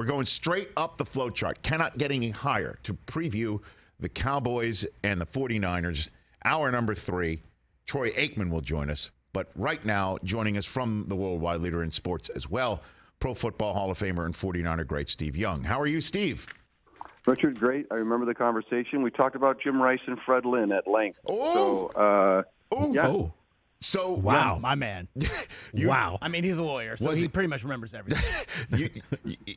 We're going straight up the flow chart. Cannot get any higher to preview the Cowboys and the 49ers. Hour number 3. Troy Aikman will join us. But right now, joining us from the worldwide leader in sports as well, Pro Football Hall of Famer and 49er great Steve Young. How are you, Steve? Richard, great. I remember the conversation. We talked about Jim Rice and Fred Lynn at length. Oh! So, wow, my man. Wow. I mean, he's a lawyer, so he pretty much remembers everything.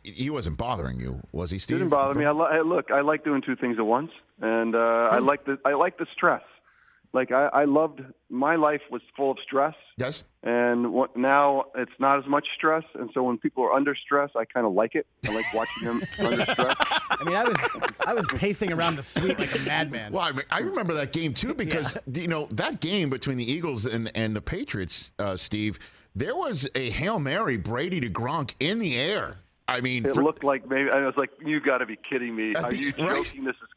He wasn't bothering you, was he, Steve? Didn't bother me. I like doing two things at once, and I like the stress. Like I loved my life was full of stress. Yes. And now it's not as much stress, and so when people are under stress, I kind of like it. I like watching them under stress. I mean, I was pacing around the suite like a madman. Well, I remember that game too because that game between the Eagles and the Patriots, Steve, there was a Hail Mary Brady to Gronk in the air. I mean, it looked like maybe I was like, "You got to be kidding me! Are you joking? This is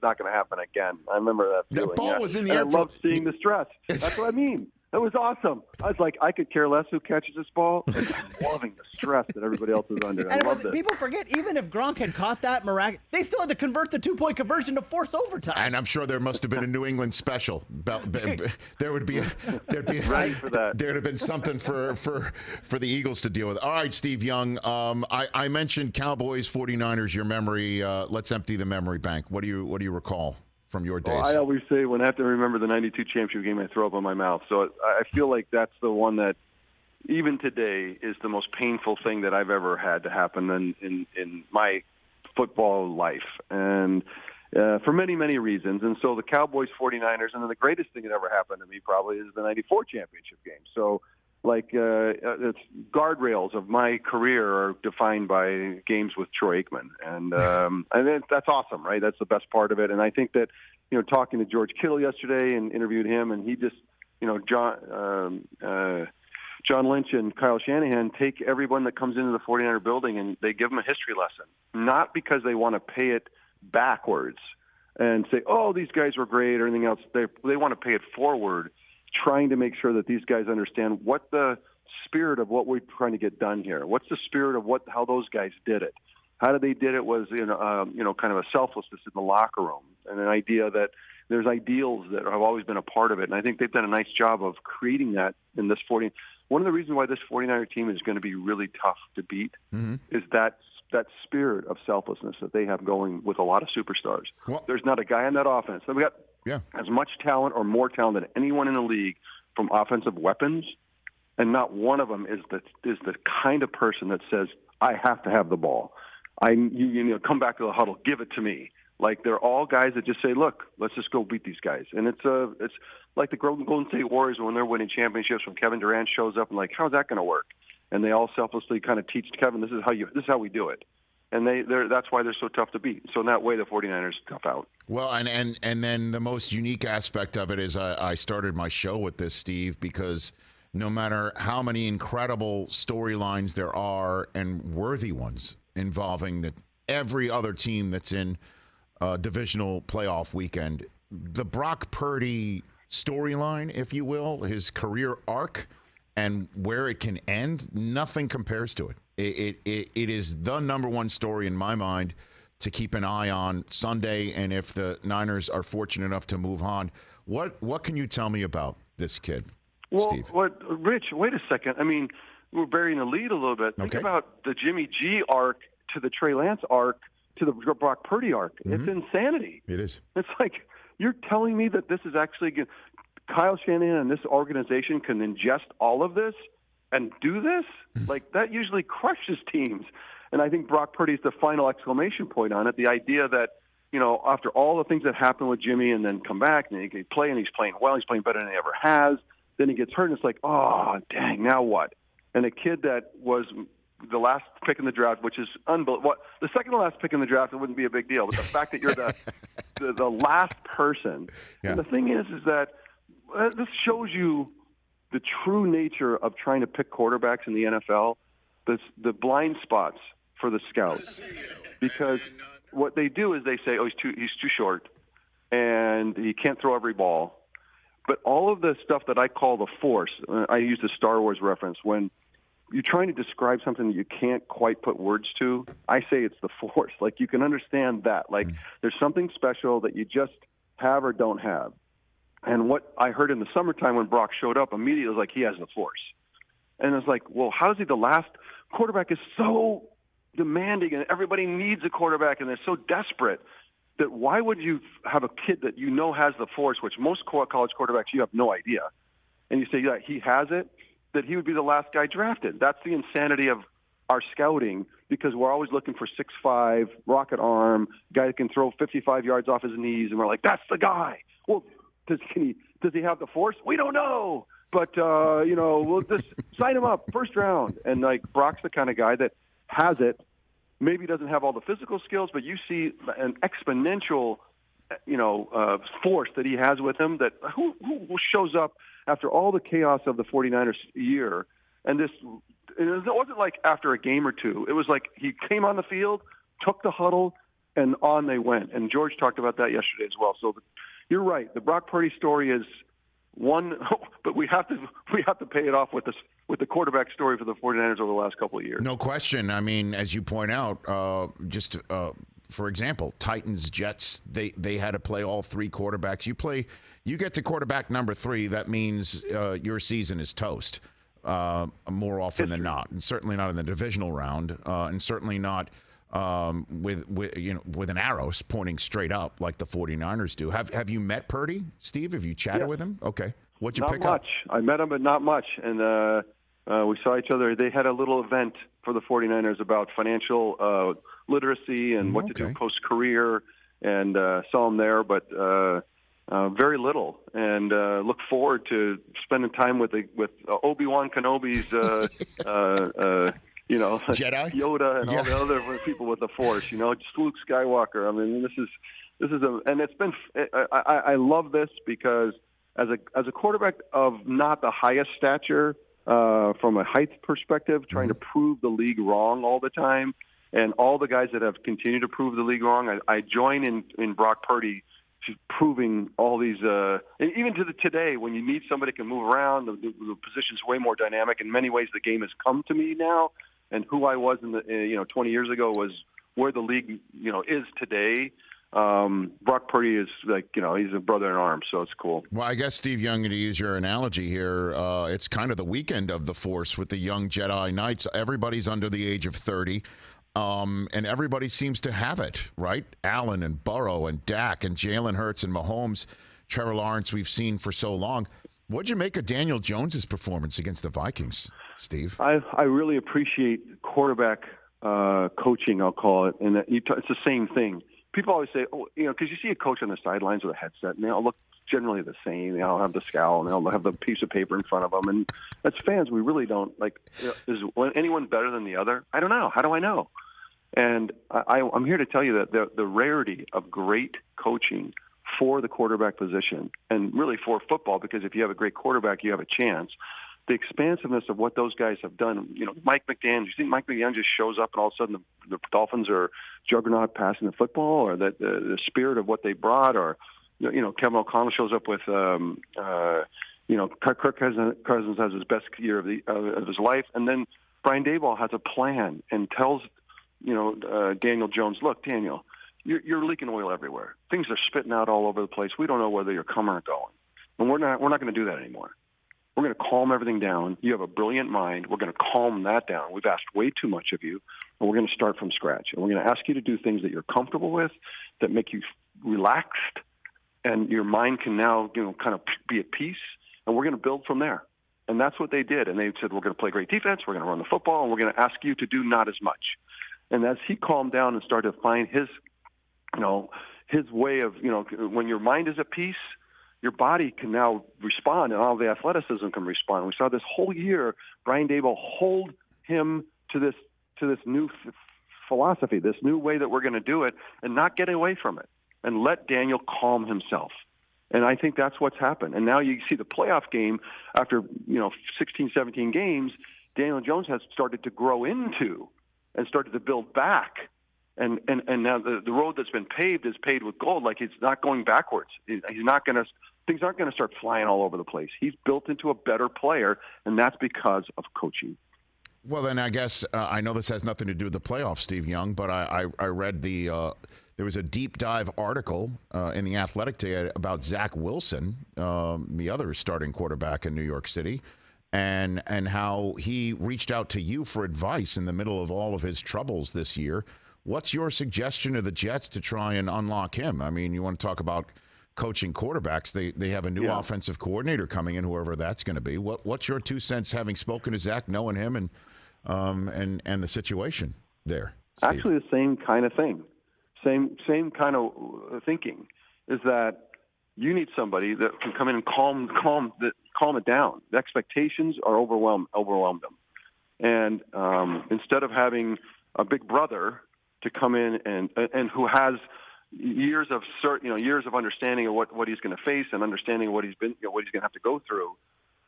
not going to happen again." I remember that feeling. That ball was in the air. I love seeing the stress. That's what I mean. That was awesome. I was like, I could care less who catches this ball. I'm loving the stress that everybody else is under. I love it. People forget, even if Gronk had caught that they still had to convert the 2-point conversion to force overtime. And I'm sure there must have been a New England special. There would be right for that. There'd have been something for the Eagles to deal with. All right, Steve Young. I mentioned Cowboys, 49ers. Your memory. Let's empty the memory bank. What do you recall from your days? Well, I always say when I have to remember the 92 championship game, I throw up in my mouth. So I feel like that's the one that, even today, is the most painful thing that I've ever had to happen in my football life. And for many, many reasons. And so the Cowboys, 49ers, and then the greatest thing that ever happened to me probably is the 94 championship game. So, it's guardrails of my career are defined by games with Troy Aikman. And that's awesome, right? That's the best part of it. And I think that, talking to George Kittle yesterday and interviewed him, and he just, John Lynch and Kyle Shanahan take everyone that comes into the 49er building and they give them a history lesson, not because they want to pay it backwards and say, oh, these guys were great or anything else. They want to pay it forward, trying to make sure that these guys understand what the spirit of what we're trying to get done here. What's the spirit of how those guys did it? How did they did it was, kind of a selflessness in the locker room and an idea that there's ideals that have always been a part of it. And I think they've done a nice job of creating that in this 40. One of the reasons why this 49er team is going to be really tough to beat is that spirit of selflessness that they have going with a lot of superstars. Well, there's not a guy on that offense. So we got as much talent or more talent than anyone in the league from offensive weapons, and not one of them is the kind of person that says, I have to have the ball. Come back to the huddle, give it to me. Like, they're all guys that just say, look, let's just go beat these guys. And it's like the Golden State Warriors when they're winning championships, when Kevin Durant shows up and like, how's that going to work? And they all selflessly kind of teach Kevin, this is how we do it. And that's why they're so tough to beat. So in that way, the 49ers tough out. Well, and then the most unique aspect of it is I started my show with this, Steve, because no matter how many incredible storylines there are and worthy ones involving every other team that's in divisional playoff weekend, the Brock Purdy storyline, if you will, his career arc and where it can end, nothing compares to it. It is the number one story in my mind to keep an eye on Sunday, and if the Niners are fortunate enough to move on, what can you tell me about this kid, Steve? Rich, wait a second. I mean, we're burying the lead a little bit. Think about the Jimmy G arc to the Trey Lance arc to the Brock Purdy arc. Mm-hmm. It's insanity. It is. It's like, you're telling me that this is actually good. Kyle Shanahan and this organization can ingest all of this and do this? Like, that usually crushes teams. And I think Brock Purdy is the final exclamation point on it. The idea that, after all the things that happen with Jimmy and then come back and he can play and he's playing well, he's playing better than he ever has. Then he gets hurt and it's like, oh, dang, now what? And a kid that was the last pick in the draft, which is unbelievable. The second to last pick in the draft, it wouldn't be a big deal. But the fact that you're the last person. Yeah. And the thing is that this shows you the true nature of trying to pick quarterbacks in the NFL, the blind spots for the scouts. Because what they do is they say, oh, he's too short, and he can't throw every ball. But all of the stuff that I call the Force, I use the Star Wars reference, when you're trying to describe something that you can't quite put words to, I say it's the force. Like, you can understand that. Like, there's something special that you just have or don't have. And what I heard in the summertime when Brock showed up, immediately was like, he has the force. And it's like, well, how is he the last? Quarterback is so demanding, and everybody needs a quarterback, and they're so desperate that why would you have a kid that you know has the force, which most college quarterbacks, you have no idea, and you say, yeah, he has it, that he would be the last guy drafted. That's the insanity of our scouting, because we're always looking for 6'5", rocket arm, guy that can throw 55 yards off his knees, and we're like, that's the guy. Well, does he have the force? We don't know. But, we'll just sign him up, first round. And, like, Brock's the kind of guy that has it, maybe doesn't have all the physical skills, but you see an exponential, force that he has with him, that who shows up after all the chaos of the 49ers year. And it wasn't like after a game or two. It was like he came on the field, took the huddle, and on they went. And George talked about that yesterday as well. So you're right. The Brock Purdy story is one, but we have to pay it off with the quarterback story for the 49ers over the last couple of years. No question. I mean, as you point out, for example, Titans, Jets, they had to play all three quarterbacks. You get to quarterback number 3, that means your season is toast more often than not, and certainly not in the divisional round, and certainly not with an arrow pointing straight up like the 49ers do. Have you met Purdy, Steve? Have you chatted with him? Okay. What'd you pick up? Not much. I met him, but not much. And we saw each other. They had a little event for the 49ers about financial literacy and what to do post-career, and saw him there, but very little. And look forward to spending time with Obi-Wan Kenobi's Jedi, Yoda, and all the other people with the Force. Just Luke Skywalker. I mean, this is and it's been. I love this because as a quarterback of not the highest stature, from a height perspective, trying to prove the league wrong all the time, and all the guys that have continued to prove the league wrong, I join in Brock Purdy proving all these. And even to today, when you need somebody who can move around, the position's way more dynamic. In many ways, the game has come to me now. And who I was 20 years ago was where the league, is today. Brock Purdy is he's a brother in arms, so it's cool. Well, I guess, Steve Young, to use your analogy here, it's kind of the weekend of the Force with the young Jedi Knights. Everybody's under the age of 30, and everybody seems to have it, right? Allen and Burrow and Dak and Jalen Hurts and Mahomes, Trevor Lawrence we've seen for so long. What'd you make of Daniel Jones's performance against the Vikings, Steve? I really appreciate quarterback coaching, I'll call it, and it's the same thing. People always say, because you see a coach on the sidelines with a headset, and they all look generally the same. They all have the scowl, and they all have the piece of paper in front of them. And as fans, we really don't is anyone better than the other? I don't know. How do I know? And I'm here to tell you that the rarity of great coaching for the quarterback position, and really for football, because if you have a great quarterback, you have a chance. The expansiveness of what those guys have done. Mike McDaniel. You think Mike McDaniel just shows up and all of a sudden the Dolphins are juggernaut passing the football, or that the spirit of what they brought, or Kevin O'Connell shows up with Kirk Cousins has his best year of his life, and then Brian Daboll has a plan and tells Daniel Jones, look, Daniel, you're leaking oil everywhere. Things are spitting out all over the place. We don't know whether you're coming or going, and we're not going to do that anymore. We're going to calm everything down. You have a brilliant mind. We're going to calm that down. We've asked way too much of you, and we're going to start from scratch. And we're going to ask you to do things that you're comfortable with, that make you relaxed, and your mind can now, kind of be at peace. And we're going to build from there. And that's what they did. And they said, we're going to play great defense. We're going to run the football, and we're going to ask you to do not as much. And as he calmed down and started to find his way of, when your mind is at peace, your body can now respond, and all the athleticism can respond. We saw this whole year, Brian Daboll hold him to this new philosophy, this new way that we're going to do it, and not get away from it, and let Daniel calm himself. And I think that's what's happened. And now you see the playoff game after 16, 17 games, Daniel Jones has started to grow into and started to build back. And now the road that's been paved is paved with gold. Like, it's not going backwards. He's not going to. Things aren't going to start flying all over the place. He's built into a better player, and that's because of coaching. Well, then I guess I know this has nothing to do with the playoffs, Steve Young, but I read there was a deep dive article in The Athletic today about Zach Wilson, the other starting quarterback in New York City, and how he reached out to you for advice in the middle of all of his troubles this year. What's your suggestion to the Jets to try and unlock him? I mean, you want to talk about coaching quarterbacks. They have a new offensive coordinator coming in, whoever that's going to be. What's your 2 cents, having spoken to Zach, knowing him and the situation there, Steve? Actually, the same kind of thing, same kind of thinking, is that you need somebody that can come in and calm it down. The expectations are overwhelmed them, and instead of having a big brother to come in and who has years of understanding of what he's going to face and understanding what he's going to have to go through.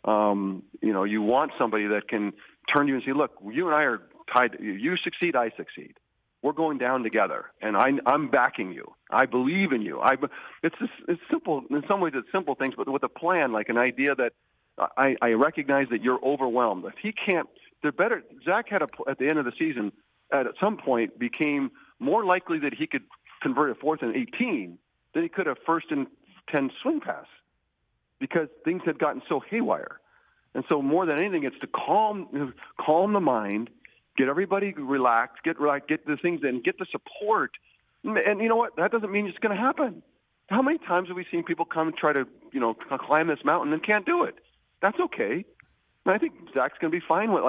You want somebody that can turn to you and say, look, you and I are tied. You succeed, I succeed. We're going down together, and I'm backing you. I believe in you. It's simple. In some ways, it's simple things, but with a plan, like an idea that I recognize that you're overwhelmed. If he can't, they're better. Zach had at the end of the season, at some point, became more likely that he could convert a 4th and 18 than he could have 1st and 10 swing pass, because things had gotten so haywire. And so more than anything, it's to calm the mind, get everybody relaxed, get the things in, get the support. And you know what? That doesn't mean it's going to happen. How many times have we seen people come and try to, climb this mountain and can't do it? That's okay. And I think Zach's going to be fine with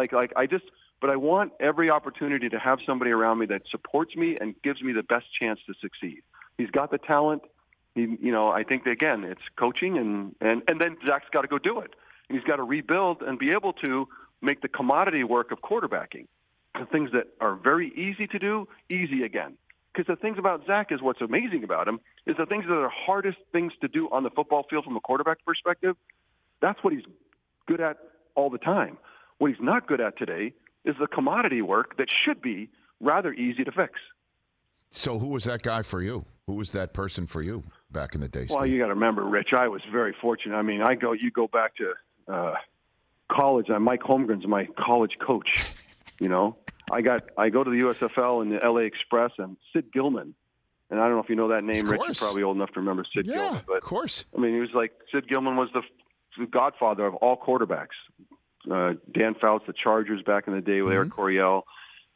but I want every opportunity to have somebody around me that supports me and gives me the best chance to succeed. He's got the talent. I think that, again, it's coaching and then Zach's got to go do it. And he's got to rebuild and be able to make the commodity work of quarterbacking. The things that are very easy to do, easy again. Because the things about Zach is what's amazing about him is the things that are hardest things to do on the football field from a quarterback perspective, that's what he's good at all the time. What he's not good at today is the commodity work that should be rather easy to fix. So who was that guy for you? Who was that person for you back in the day, Steve? Well, you got to remember, Rich, I was very fortunate. I mean, you go back to college, and Mike Holmgren's my college coach. I go to the USFL and the LA Express and Sid Gilman. And I don't know if you know that name, Rich. You're probably old enough to remember Sid Gilman. But, of course. I mean, he was like, Sid Gilman was the godfather of all quarterbacks. Dan Fouts, the Chargers back in the day with Eric Coryell.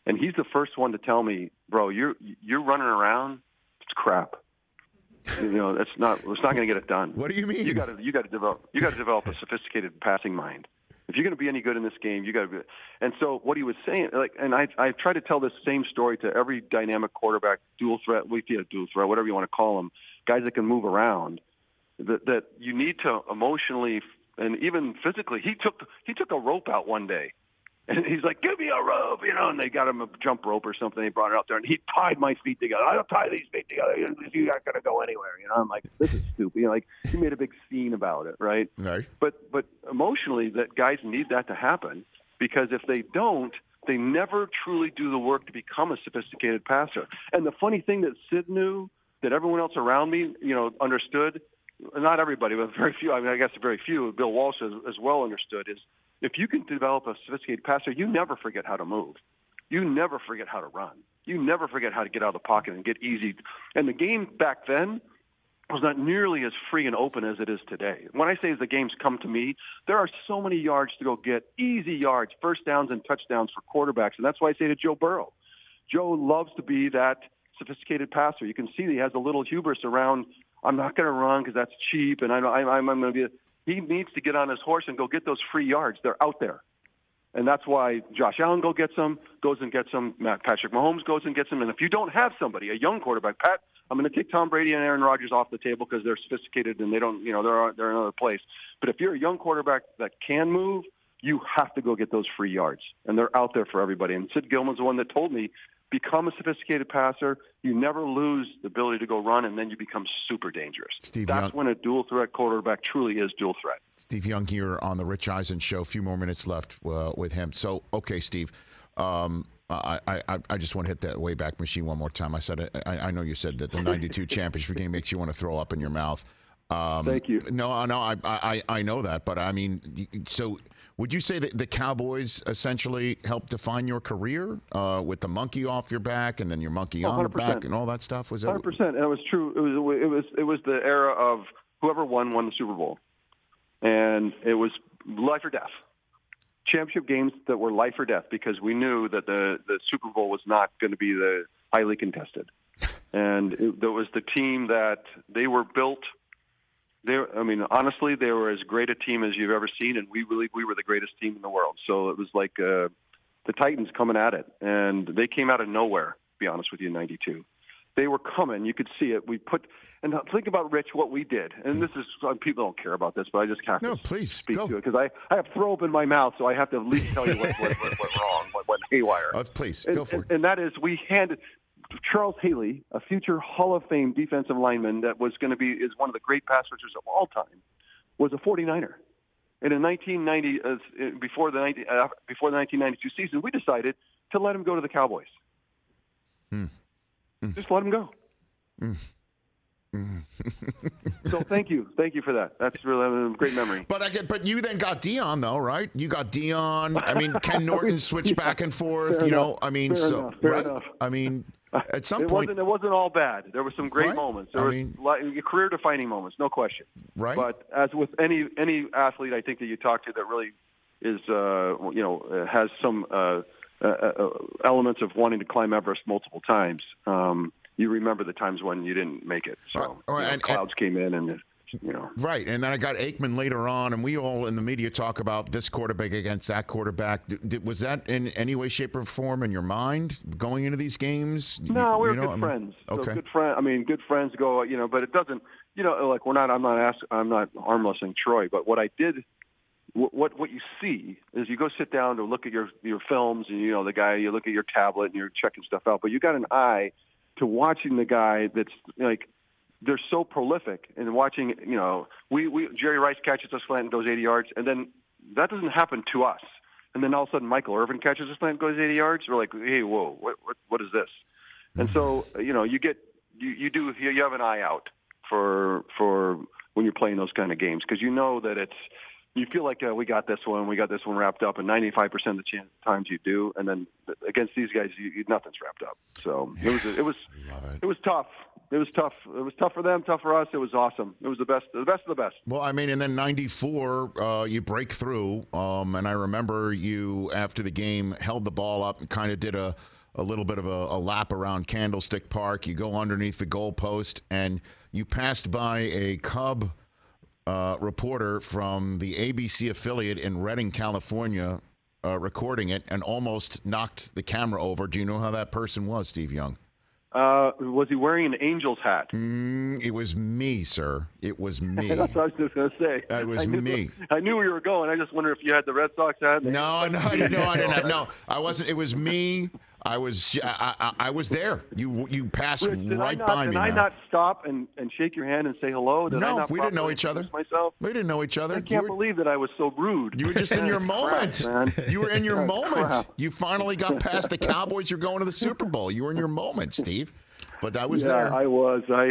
And he's the first one to tell me, bro, you're running around, it's crap. It's not going to get it done. What do you mean? You got to develop a sophisticated passing mind. If you're going to be any good in this game, you got to be. And so what he was saying, and I try to tell this same story to every dynamic quarterback, dual threat, whatever you want to call them, guys that can move around, that you need to emotionally and even physically. He took a rope out one day, and he's like, "Give me a rope," and they got him a jump rope or something. They brought it out there, and he tied my feet together. I don't tie these feet together. You're not going to go anywhere. I'm like, this is stupid. He made a big scene about it, right? Right. But emotionally, that guys need that to happen, because if they don't, they never truly do the work to become a sophisticated passer. And the funny thing that Sid knew, that everyone else around me, understood. Not everybody, but very few. I mean, I guess very few. Bill Walsh as well understood is, if you can develop a sophisticated passer, you never forget how to move. You never forget how to run. You never forget how to get out of the pocket and get easy. And the game back then was not nearly as free and open as it is today. When I say as the games come to me, there are so many yards to go get, easy yards, first downs and touchdowns for quarterbacks. And that's why I say to Joe Burrow, Joe loves to be that sophisticated passer. You can see that he has a little hubris around, I'm not going to run because that's cheap, and I'm going to be. He needs to get on his horse and go get those free yards. They're out there, and that's why Josh Allen goes and gets them. Patrick Mahomes goes and gets them. And if you don't have somebody, a young quarterback, Pat, I'm going to take Tom Brady and Aaron Rodgers off the table because they're sophisticated and they don't, they're in another place. But if you're a young quarterback that can move, you have to go get those free yards, and they're out there for everybody. And Sid Gilman's the one that told me, become a sophisticated passer. You never lose the ability to go run, and then you become super dangerous. That's when a dual-threat quarterback truly is dual threat. Steve Young here on the Rich Eisen Show. A few more minutes left with him. So, okay, Steve, I just want to hit that Wayback Machine one more time. I know you said that the 92 championship game makes you want to throw up in your mouth. Thank you. No, I know that, but I mean, so would you say that the Cowboys essentially helped define your career with the monkey off your back and then your monkey on the back and all that stuff? Was it 100%? And it was true. It was the era of whoever won the Super Bowl, and it was life or death. Championship games that were life or death because we knew that the Super Bowl was not going to be the highly contested, and there was the team that they were built. Honestly, they were as great a team as you've ever seen, and we were the greatest team in the world. So it was like the Titans coming at it, and they came out of nowhere, to be honest with you, in 92. They were coming. You could see it. And think about, Rich, what we did. And this is, people don't care about this, but I just have to speak to it because I have throw up in my mouth, so I have to at least tell you what went wrong, what went haywire. Please, go for it. And that is, we handed Charles Haley, a future Hall of Fame defensive lineman that is one of the great pass rushers of all time, was a 49er. And in 1990, before the 1992 season, we decided to let him go to the Cowboys. Just let him go. So thank you for that. That's really a great memory. But you then got Dion though, right? You got Dion. I mean, Ken Norton switched back and forth. Fair enough. Fair enough. I mean, at some point, it wasn't all bad. There were some great moments. There were career-defining moments, no question. Right. But as with any athlete, I think that you talk to that really is has some elements of wanting to climb Everest multiple times. You remember the times when you didn't make it. So clouds came in and. Right, and then I got Aikman later on, and we all in the media talk about this quarterback against that quarterback. Was that in any way, shape, or form in your mind going into these games? No, we were good friends. Okay, so good friends go. But it doesn't. Like we're not. I'm not arm wrestling Troy, but what I did. What you see is you go sit down to look at your films, and the guy. You look at your tablet and you're checking stuff out, but you got an eye to watching the guy that's like. They're so prolific and watching, Jerry Rice catches a slant and goes 80 yards, and then that doesn't happen to us. And then all of a sudden Michael Irvin catches a slant and goes 80 yards. We're like, hey, whoa, what is this? And so, you have an eye out for when you're playing those kind of games because you know that you feel like we got this one wrapped up, and 95% of the times you do, and then against these guys, nothing's wrapped up. So it was tough. It was tough. It was tough for them, tough for us. It was awesome. It was the best of the best. Well, I mean, and then 94, you break through, and I remember you after the game held the ball up and kind of did a little bit of a lap around Candlestick Park. You go underneath the goalpost, and you passed by a Cub reporter from the ABC affiliate in Redding, California, recording it, and almost knocked the camera over. Do you know how that person was, Steve Young? Was he wearing an Angels hat? It was me, sir. It was me. That's what I was just going to say. It was me. I knew where you were going. I just wonder if you had the Red Sox hat. No, I didn't have. No, I wasn't. It was me. I was there. You passed Rich, right by me. Did I not stop and shake your hand and say hello? No, we didn't know each other. Myself? We didn't know each other. I can't believe that I was so rude. You were just in your moment. Crap, you were in your moment. Crap. You finally got past the Cowboys. You're going to the Super Bowl. You were in your moment, Steve. But I was there. I was. I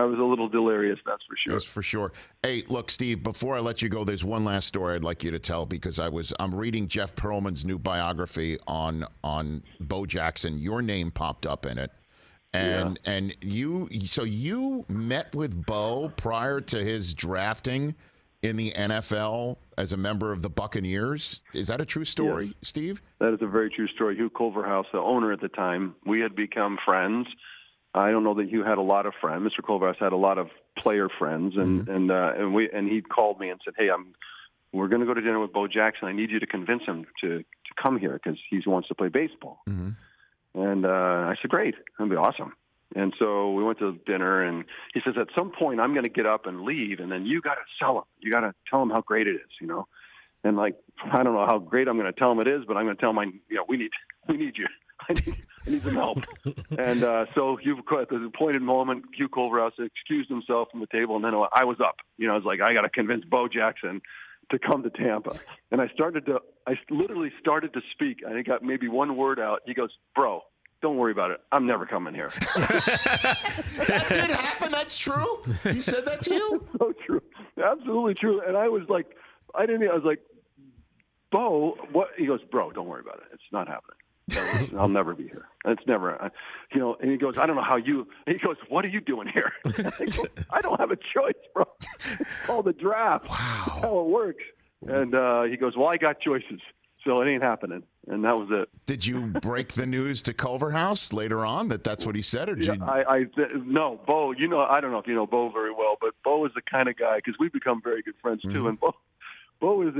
was a little delirious, that's for sure. That's for sure. Hey, look, Steve, before I let you go, there's one last story I'd like you to tell because I'm reading Jeff Pearlman's new biography on Bo Jackson. Your name popped up in it. And you met with Bo prior to his drafting in the NFL as a member of the Buccaneers. Is that a true story, Steve? That is a very true story. Hugh Culverhouse, the owner at the time, we had become friends. I don't know that Hugh had a lot of friends. Mr. Culverhouse had a lot of player friends, and he called me and said, "Hey, we're going to go to dinner with Bo Jackson. I need you to convince him to come here because he wants to play baseball." Mm-hmm. And I said, "Great, that'd be awesome." And so we went to dinner, and he says, "At some point, I'm going to get up and leave, and then you got to sell him. You got to tell him how great it is, And like, I don't know how great I'm going to tell him it is, but I'm going to tell him, we need you. I need some help." And so Hugh, at the appointed moment, Hugh Culverhouse excused himself from the table, and then I was up. I was like, I got to convince Bo Jackson to come to Tampa. And I literally started to speak. I got maybe one word out. He goes, "Bro, don't worry about it. I'm never coming here. That did happen. That's true. He said that to you? So true. Absolutely true. And I was like, I was like, Bo, what? He goes, bro, don't worry about it. It's not happening. I'll never be here. It's never, and he goes, I don't know how you, and he goes, what are you doing here? I go, I don't have a choice, bro. It's called the draft. Wow. That's how it works. And he goes, well, I got choices. So it ain't happening. And that was it. Did you break the news to Culverhouse later on that's what he said? Or did you... No, Bo, I don't know if you know Bo very well, but Bo is the kind of guy, because we've become very good friends too. Mm-hmm. And Bo is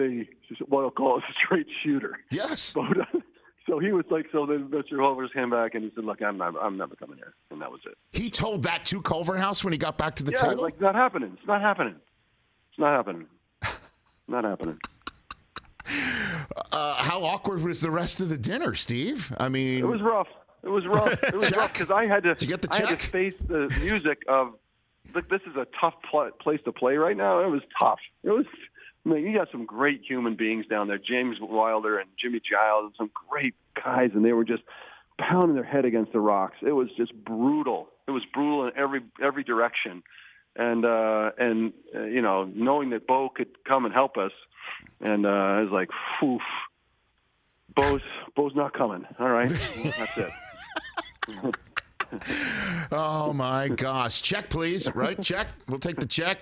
what I'll call a straight shooter. Yes. Bo does. So he was like, so then Mr. Culverhouse came back and he said, look, I'm never coming here. And that was it. He told that to Culverhouse when he got back to the table? Yeah, like, not happening. It's not happening. It's not happening. Not happening. How awkward was the rest of the dinner, Steve? I mean, it was rough. It was rough because I had to. Did you get the check? I had to face the music of. Look, this is a tough place to play right now. It was tough. It was. I mean, you got some great human beings down there, James Wilder and Jimmy Giles, and some great guys, and they were just pounding their head against the rocks. It was just brutal. It was brutal in every direction, and knowing that Bo could come and help us. And I was like, "Oof, Bo's not coming." All right, that's it. Oh my gosh! Check, please. Right? Check. We'll take the check.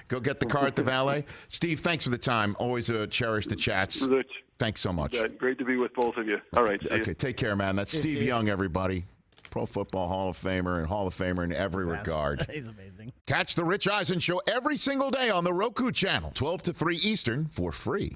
Go get the car at the valet. Steve, thanks for the time. Always cherish the chats. Rich, thanks so much. Great to be with both of you. All right. Okay, take care, man. That's Steve Young, everybody. Pro Football Hall of Famer and Hall of Famer in every regard. He's amazing. Catch the Rich Eisen Show every single day on the Roku channel, 12 to 3 Eastern, for free.